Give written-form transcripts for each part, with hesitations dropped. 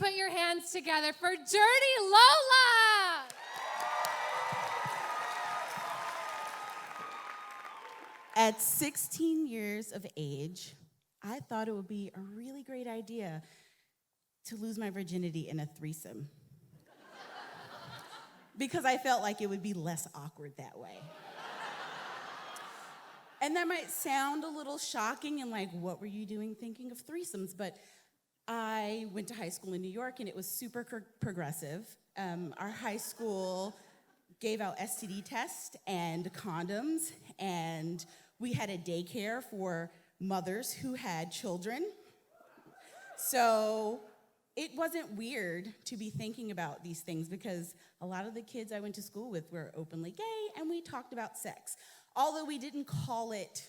put your hands together for Dirty Lola. At 16 years of age, I thought it would be a really great idea to lose my virginity in a threesome. Because I felt like it would be less awkward that way. And that might sound a little shocking and like, what were you doing thinking of threesomes? But I went to high school in New York and it was super progressive. Our high school gave out STD tests and condoms, and we had a daycare for mothers who had children. So it wasn't weird to be thinking about these things because a lot of the kids I went to school with were openly gay and we talked about sex. Although we didn't call it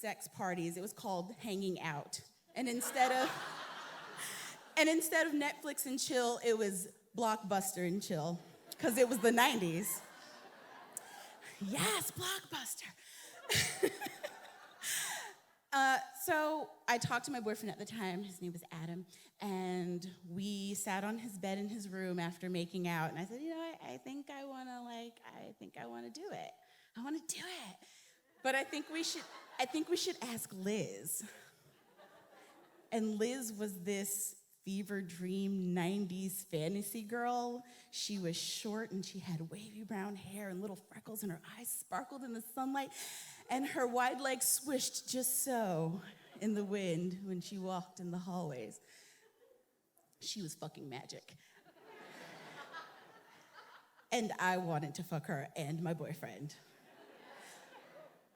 sex parties, it was called hanging out. And instead of Netflix and chill, it was Blockbuster and chill, because it was the 90s. Yes, Blockbuster. So I talked to my boyfriend at the time, his name was Adam, and we sat on his bed in his room after making out, and I said, I think I want to do it. I want to do it. But I think we should ask Liz. And Liz was this fever dream 90s fantasy girl. She was short and she had wavy brown hair and little freckles and her eyes sparkled in the sunlight and her wide legs swished just so in the wind when she walked in the hallways. She was fucking magic. And I wanted to fuck her and my boyfriend.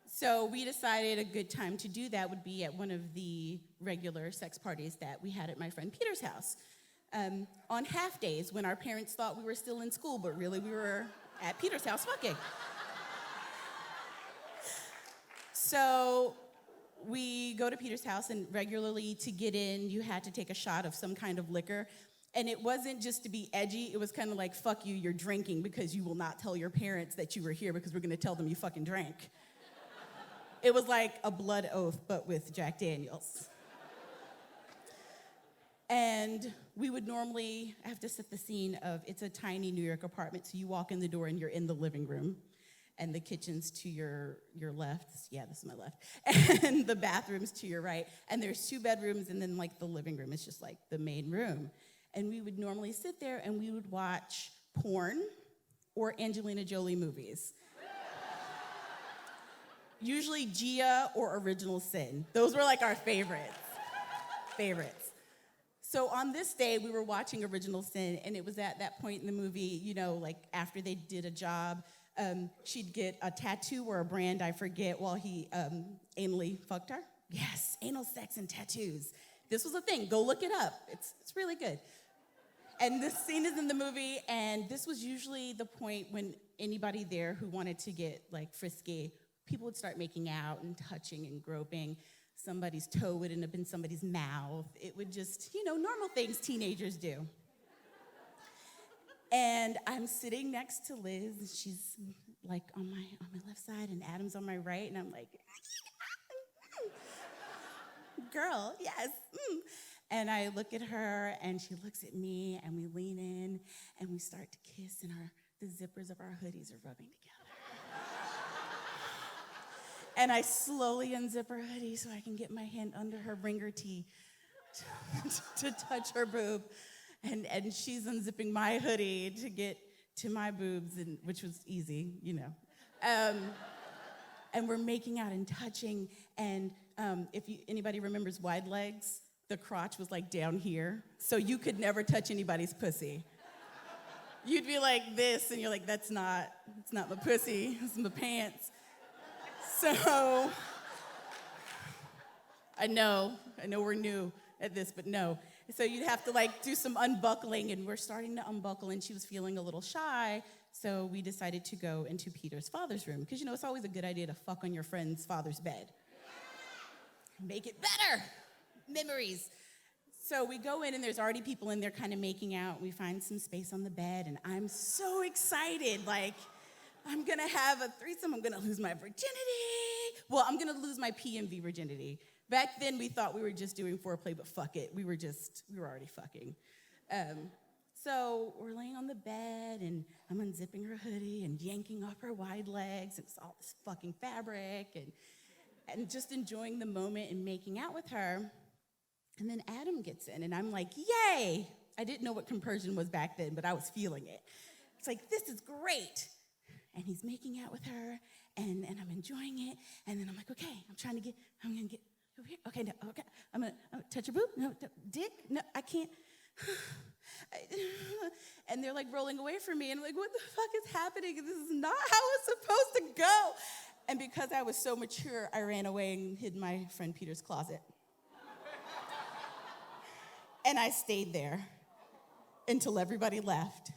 So we decided a good time to do that would be at one of the regular sex parties that we had at my friend Peter's house. On half days when our parents thought we were still in school, but really we were at Peter's house fucking. So we go to Peter's house, and regularly to get in, you had to take a shot of some kind of liquor. And it wasn't just to be edgy, it was kind of like, fuck you, you're drinking because you will not tell your parents that you were here because we're gonna tell them you fucking drank. It was like a blood oath, but with Jack Daniels. And we would normally have to set the scene of, it's a tiny New York apartment, so you walk in the door and you're in the living room, and the kitchen's to your left. Yeah, this is my left. And the bathroom's to your right. And there's 2 bedrooms, and then like the living room is just like the main room. And we would normally sit there and we would watch porn or Angelina Jolie movies. Usually Gia or Original Sin. Those were like our favorites. So on this day, we were watching Original Sin, and it was at that point in the movie, like after they did a job, she'd get a tattoo or a brand, I forget, while he anally fucked her. Yes, anal sex and tattoos. This was a thing. Go look it up. It's really good. And this scene is in the movie, and this was usually the point when anybody there who wanted to get like frisky, people would start making out and touching and groping. Somebody's toe would end up in somebody's mouth. It would just, normal things teenagers do. And I'm sitting next to Liz, and she's like on my left side, and Adam's on my right, and I'm like, girl, yes. And I look at her, and she looks at me, and we lean in, and we start to kiss, and the zippers of our hoodies are rubbing together. And I slowly unzip her hoodie so I can get my hand under her ringer tee to touch her boob. And she's unzipping my hoodie to get to my boobs, which was easy, And we're making out and touching. And if anybody remembers Wide Legs, the crotch was like down here. So you could never touch anybody's pussy. You'd be like this, and you're like, it's not my pussy, it's my pants. So, I know we're new at this, but no. So you'd have to do some unbuckling, and we're starting to unbuckle, and she was feeling a little shy, so we decided to go into Peter's father's room, because it's always a good idea to fuck on your friend's father's bed. Make it better. Memories. So we go in, and there's already people in there kind of making out. We find some space on the bed, and I'm so excited, I'm gonna have a threesome, I'm gonna lose my virginity. Well, I'm gonna lose my PMV virginity. Back then, we thought we were just doing foreplay, but fuck it. We were already fucking. So we're laying on the bed, and I'm unzipping her hoodie and yanking off her wide legs. It's all this fucking fabric, and just enjoying the moment and making out with her. And then Adam gets in, and I'm like, yay! I didn't know what compersion was back then, but I was feeling it. It's like, this is great. And he's making out with her, and I'm enjoying it. And then I'm like, okay, I'm going to get over here. Okay, no, okay. I'm going to touch your boob. No, dick. No, I can't. And they're like rolling away from me, and I'm like, what the fuck is happening? This is not how it's supposed to go. And because I was so mature, I ran away and hid in my friend Peter's closet. And I stayed there until everybody left.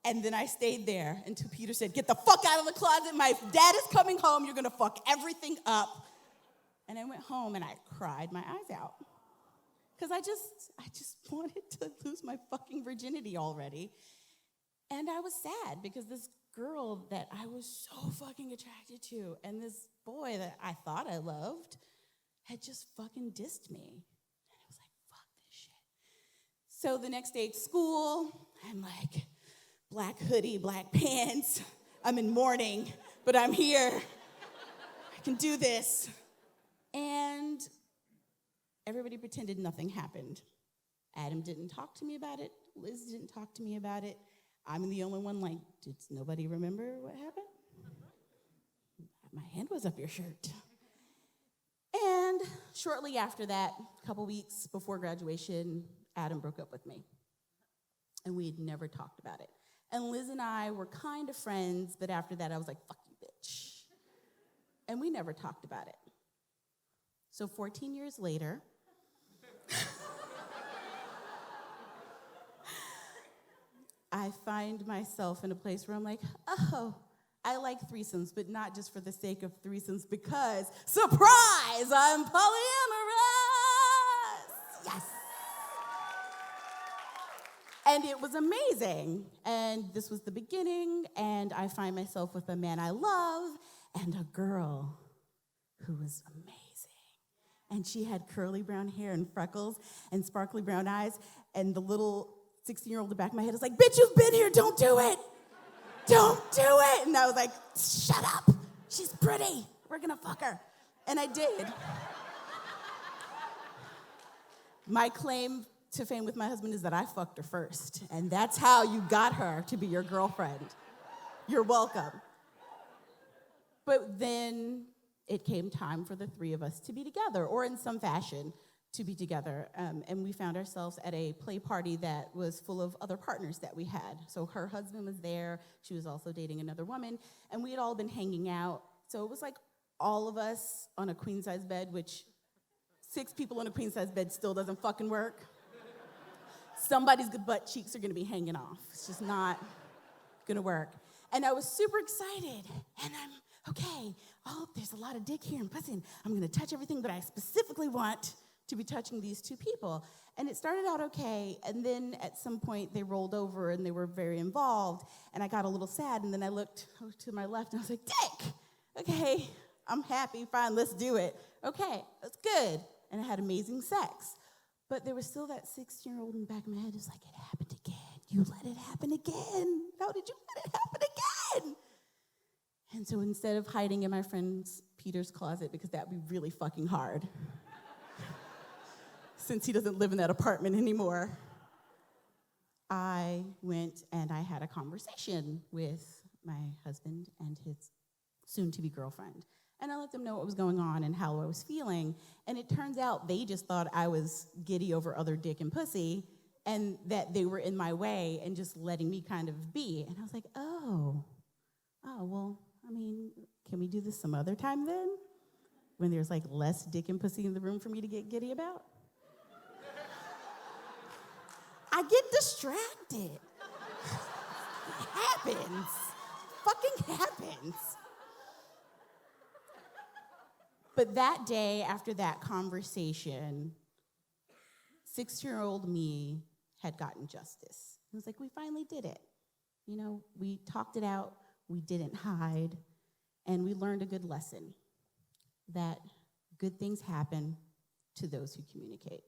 And then I stayed there until Peter said, get the fuck out of the closet. My dad is coming home. You're going to fuck everything up. And I went home and I cried my eyes out. Because I just wanted to lose my fucking virginity already. And I was sad because this girl that I was so fucking attracted to and this boy that I thought I loved had just fucking dissed me. And I was like, fuck this shit. So the next day at school, I'm like, black hoodie, black pants. I'm in mourning, but I'm here. I can do this. And everybody pretended nothing happened. Adam didn't talk to me about it. Liz didn't talk to me about it. I'm the only one like, did nobody remember what happened? My hand was up your shirt. And shortly after that, a couple weeks before graduation, Adam broke up with me. And we had never talked about it. And Liz and I were kind of friends, but after that, I was like, fuck you, bitch. And we never talked about it. So 14 years later, I find myself in a place where I'm like, oh, I like threesomes, but not just for the sake of threesomes, because, surprise, I'm polyamorous! Yes! And it was amazing. And this was the beginning, and I find myself with a man I love and a girl who was amazing. And she had curly brown hair and freckles and sparkly brown eyes, and the little 16-year-old in the back of my head is like, bitch, you've been here, don't do it. Don't do it. And I was like, shut up. She's pretty. We're going to fuck her. And I did. My claim to fame with my husband is that I fucked her first. And that's how you got her to be your girlfriend. You're welcome. But then it came time for the three of us to be together, or in some fashion to be together. And we found ourselves at a play party that was full of other partners that we had. So her husband was there. She was also dating another woman. And we had all been hanging out. So it was like all of us on a queen-size bed, which 6 people on a queen-size bed still doesn't fucking work. Somebody's butt cheeks are going to be hanging off. It's just not going to work. And I was super excited. And I'm, okay, oh, there's a lot of dick here and pussy. And I'm going to touch everything, but I specifically want to be touching these 2 people. And it started out okay, and then at some point they rolled over and they were very involved, and I got a little sad, and then I looked to my left and I was like, dick! Okay, I'm happy, fine, let's do it. Okay, that's good. And I had amazing sex. But there was still that 16-year-old in the back of my head who's like, it happened again. You let it happen again. How did you let it happen again? And so instead of hiding in my friend Peter's closet, because that would be really fucking hard, since he doesn't live in that apartment anymore, I went and I had a conversation with my husband and his soon-to-be girlfriend. And I let them know what was going on and how I was feeling. And it turns out they just thought I was giddy over other dick and pussy, and that they were in my way and just letting me kind of be. And I was like, oh, well, I mean, can we do this some other time then? When there's like less dick and pussy in the room for me to get giddy about? I get distracted. It happens. Fucking happens. But that day, after that conversation, 6-year-old me had gotten justice. It was like, we finally did it. You know, we talked it out, we didn't hide, and we learned a good lesson, that good things happen to those who communicate.